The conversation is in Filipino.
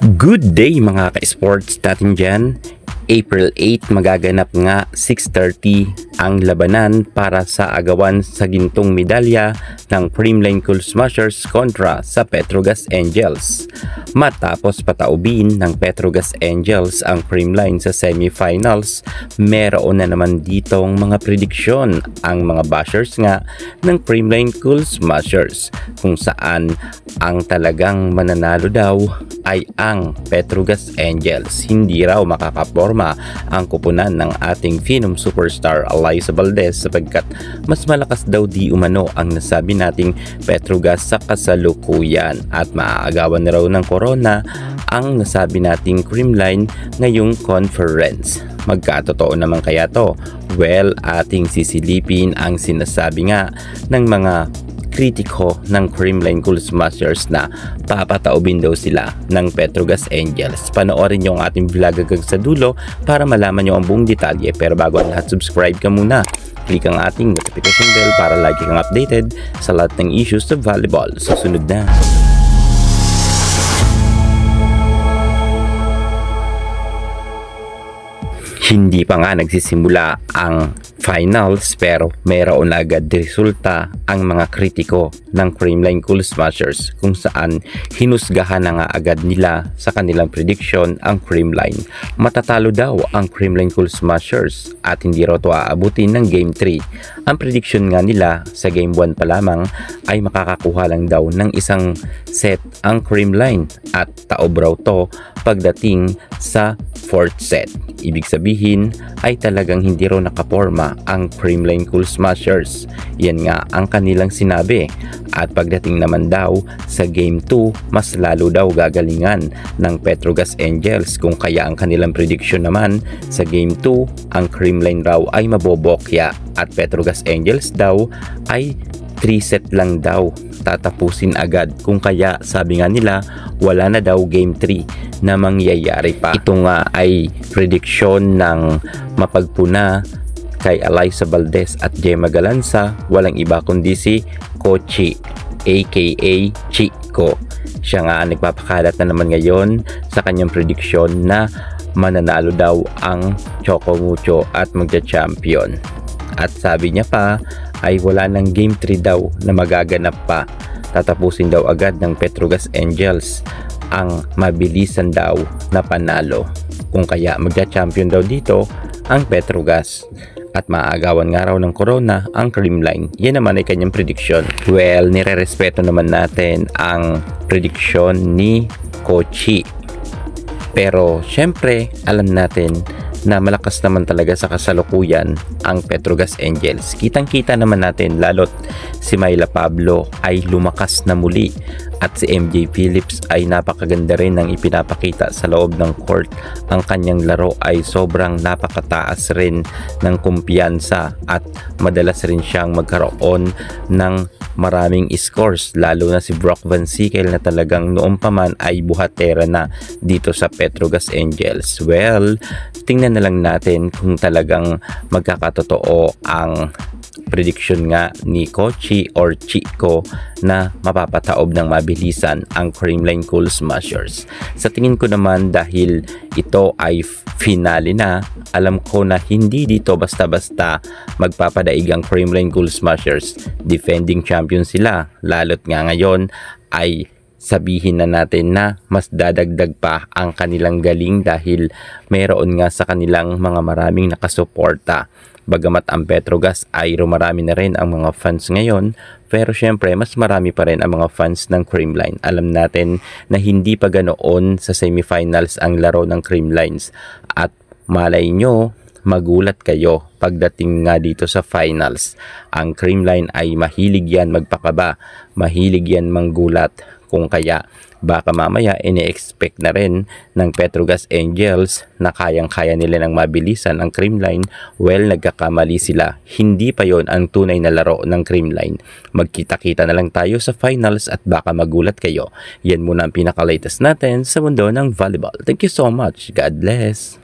Good day mga ka-sports natin dyan. April 8 magaganap nga 6:30 ang labanan para sa agawan sa gintong medalya ng Creamline Cool Smashers kontra sa Petrogas Angels. Matapos pataubin ng Petrogas Angels ang Creamline sa semifinals, meron na naman ditong mga prediksyon ang mga bashers nga ng Creamline Cool Smashers kung saan ang talagang mananalo daw ay ang Petrogas Angels. Hindi raw makakaporma ang kupunan ng ating Phenom superstar Alyssa Valdez sapagkat mas malakas daw di umano ang nasabi nating Petrogas sa kasalukuyan at maaagawan na raw ng corona ang nasabi nating Creamline ngayong conference. Magkatotoo naman kaya to? Well, ating sisilipin ang sinasabi nga ng mga kritiko ng Creamline Cool Smashers na papataubin daw sila ng Petrogas Angels. Panoorin nyo ang ating vlog hanggang sa dulo para malaman nyo ang buong detalye. Pero bago ang lahat, subscribe ka muna. Click ang ating notification bell para lagi kang updated sa lahat ng issues sa volleyball. Susunod na. Hindi pa nga nagsisimula ang finals pero mayroon na agad resulta ang mga kritiko ng Creamline Cool Smashers kung saan hinusgahan na nga agad nila sa kanilang prediction ang Creamline. Matatalo daw ang Creamline Cool Smashers at hindi raw ito aabutin ng Game 3. Ang prediction nga nila sa Game 1 pa lamang ay makakakuha lang daw ng isang set ang Creamline at taob raw to pagdating sa 4th set. Ibig sabihin ay talagang hindi raw nakaporma ang Creamline Cool Smashers. Yan nga ang kanilang sinabi. At pagdating naman daw sa Game 2, mas lalo daw gagalingan ng Petrogas Angels kung kaya ang kanilang prediction naman sa Game 2, ang Creamline raw ay mabobokya at Petrogas Angels daw ay 3 set lang daw tatapusin agad kung kaya sabi nga nila wala na daw Game 3 na mangyayari pa. Ito nga ay prediction ng mapagpuna kay Alyssa Valdez at Gemma Galanza, walang iba kundi si Kochi aka Chico. Siya nga nagpapakalat na naman ngayon sa kanyang prediction na mananalo daw ang Choco Mucho at magja-champion. At sabi niya pa ay wala ng Game 3 daw na magaganap pa. Tatapusin daw agad ng Petrogas Angels ang mabilisan daw na panalo. Kung kaya magja-champion daw dito ang Petrogas at maaagawan nga raw ng corona ang Creamline. Yan naman ay kanyang prediction. Well, nire-respeto naman natin ang prediction ni Kochi. Pero syempre, alam natin na malakas naman talaga sa kasalukuyan ang Petrogas Angels. Kitang-kita naman natin lalo't si Myla Pablo ay lumakas na muli at si MJ Phillips ay napakaganda rin ng ipinapakita sa loob ng court. Ang kanyang laro ay sobrang napakataas rin ng kumpiyansa at madalas rin siyang magkaroon ng maraming scores, lalo na si Brock Van Sickle na talagang noong pa man ay buhatera na dito sa Petrogas Angels. Well, tingnan na lang natin kung talagang magkakatotoo ang prediction nga ni Kochi or Chico na mapapataob ng mabilisan ang Creamline Cool Smashers. Sa tingin ko naman dahil ito ay finale na, alam ko na hindi dito basta-basta magpapadaig ang Creamline Cool Smashers. Defending champion sila, lalo't nga ngayon ay sabihin na natin na mas dadagdag pa ang kanilang galing dahil mayroon nga sa kanilang mga maraming nakasuporta. Bagamat ang Petrogas ay rumarami na rin ang mga fans ngayon, pero syempre mas marami pa rin ang mga fans ng Creamline. Alam natin na hindi pa ganoon sa semifinals ang laro ng Creamlines at malay nyo, magulat kayo pagdating nga dito sa finals. Ang Creamline ay mahilig yan magpakaba, mahilig yan manggulat. Kung kaya baka mamaya ini-expect na rin ng Petrogas Angels na kayang-kaya nila ng mabilisan ang Creamline. Well, nagkakamali sila. Hindi pa yon ang tunay na laro ng Creamline. Magkita-kita na lang tayo sa finals at baka magulat kayo. Yan muna ang pinaka-latest natin sa mundo ng volleyball. Thank you so much. God bless.